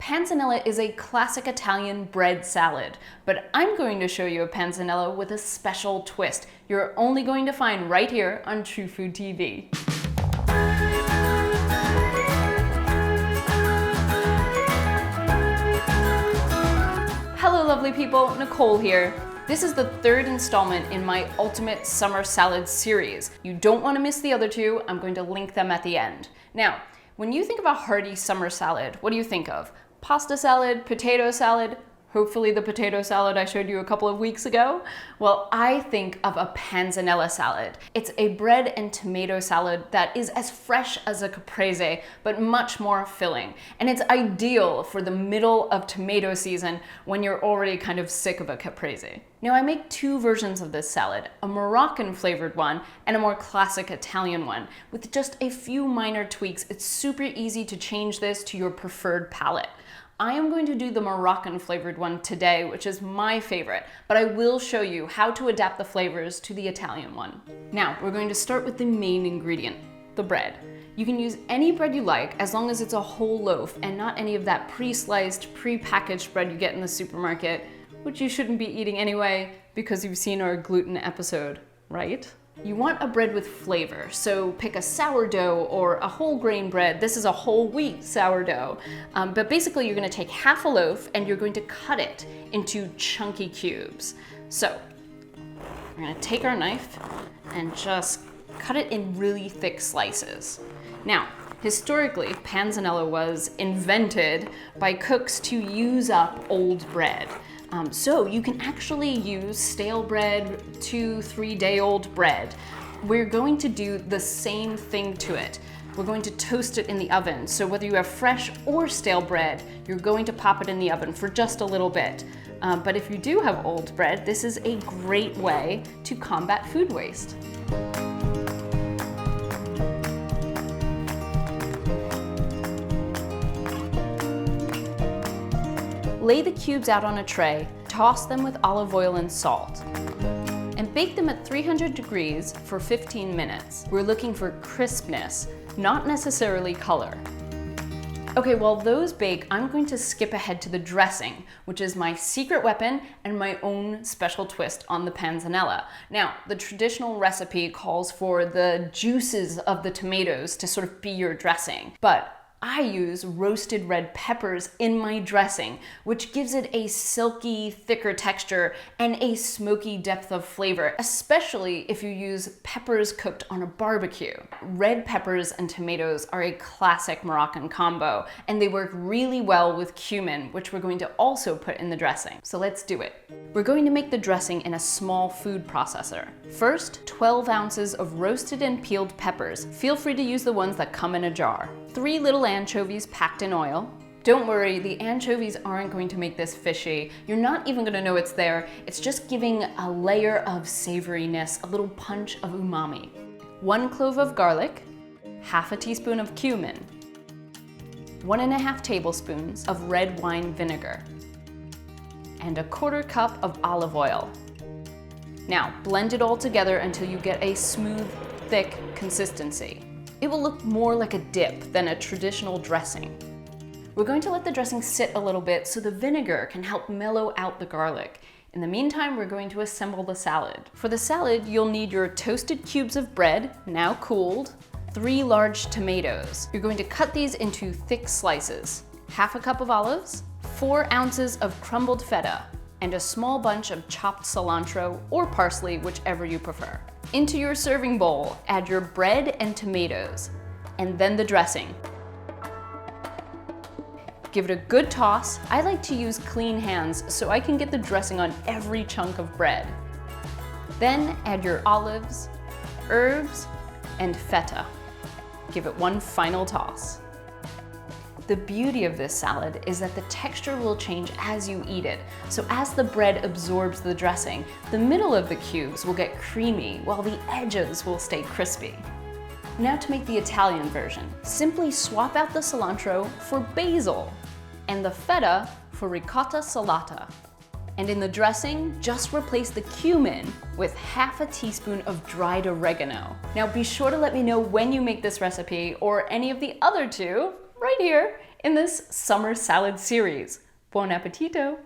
Panzanella is a classic Italian bread salad, but I'm going to show you a panzanella with a special twist you're only going to find right here on True Food TV. Hello lovely people, Nicole here. This is the third installment in my Ultimate Summer Salad series. You don't want to miss the other two. I'm going to link them at the end. Now, when you think of a hearty summer salad, what do you think of? Pasta salad, potato salad, hopefully the potato salad I showed you a couple of weeks ago? Well, I think of a panzanella salad. It's a bread and tomato salad that is as fresh as a caprese, but much more filling. And it's ideal for the middle of tomato season when you're already kind of sick of a caprese. Now, I make two versions of this salad, a Moroccan flavored one and a more classic Italian one. With just a few minor tweaks, it's super easy to change this to your preferred palate. I am going to do the Moroccan flavored one today, which is my favorite, but I will show you how to adapt the flavors to the Italian one. Now, we're going to start with the main ingredient, the bread. You can use any bread you like as long as it's a whole loaf and not any of that pre-sliced, pre-packaged bread you get in the supermarket, which you shouldn't be eating anyway because you've seen our gluten episode, right? You want a bread with flavor, so pick a sourdough or a whole grain bread. This is a whole wheat sourdough. But basically you're gonna take half a loaf and you're going to cut it into chunky cubes. So we're gonna take our knife and just cut it in really thick slices. Now, historically, panzanella was invented by cooks to use up old bread. So you can actually use stale bread, 2-3 day old bread. We're going to do the same thing to it. We're going to toast it in the oven. So whether you have fresh or stale bread, you're going to pop it in the oven for just a little bit. But if you do have old bread, this is a great way to combat food waste. Lay the cubes out on a tray, toss them with olive oil and salt, and bake them at 300 degrees for 15 minutes. We're looking for crispness, not necessarily color. Okay, while those bake, I'm going to skip ahead to the dressing, which is my secret weapon and my own special twist on the panzanella. Now, the traditional recipe calls for the juices of the tomatoes to sort of be your dressing, but I use roasted red peppers in my dressing, which gives it a silky, thicker texture and a smoky depth of flavor, especially if you use peppers cooked on a barbecue. Red peppers and tomatoes are a classic Moroccan combo, and they work really well with cumin, which we're going to also put in the dressing. So let's do it. We're going to make the dressing in a small food processor. First, 12 ounces of roasted and peeled peppers. Feel free to use the ones that come in a jar. 3 little anchovies packed in oil. Don't worry, the anchovies aren't going to make this fishy. You're not even gonna know it's there. It's just giving a layer of savoriness, a little punch of umami. 1 clove of garlic, half a teaspoon of cumin, 1.5 tablespoons of red wine vinegar, and 1/4 cup of olive oil. Now, blend it all together until you get a smooth, thick consistency. It will look more like a dip than a traditional dressing. We're going to let the dressing sit a little bit so the vinegar can help mellow out the garlic. In the meantime, we're going to assemble the salad. For the salad, you'll need your toasted cubes of bread, now cooled, 3 large tomatoes. You're going to cut these into thick slices, half a cup of olives, 4 ounces of crumbled feta, and a small bunch of chopped cilantro or parsley, whichever you prefer. Into your serving bowl, add your bread and tomatoes, and then the dressing. Give it a good toss. I like to use clean hands so I can get the dressing on every chunk of bread. Then add your olives, herbs, and feta. Give it one final toss. The beauty of this salad is that the texture will change as you eat it. So as the bread absorbs the dressing, the middle of the cubes will get creamy while the edges will stay crispy. Now to make the Italian version, simply swap out the cilantro for basil and the feta for ricotta salata. And in the dressing, just replace the cumin with half a teaspoon of dried oregano. Now be sure to let me know when you make this recipe or any of the other two right here in this summer salad series. Buon appetito!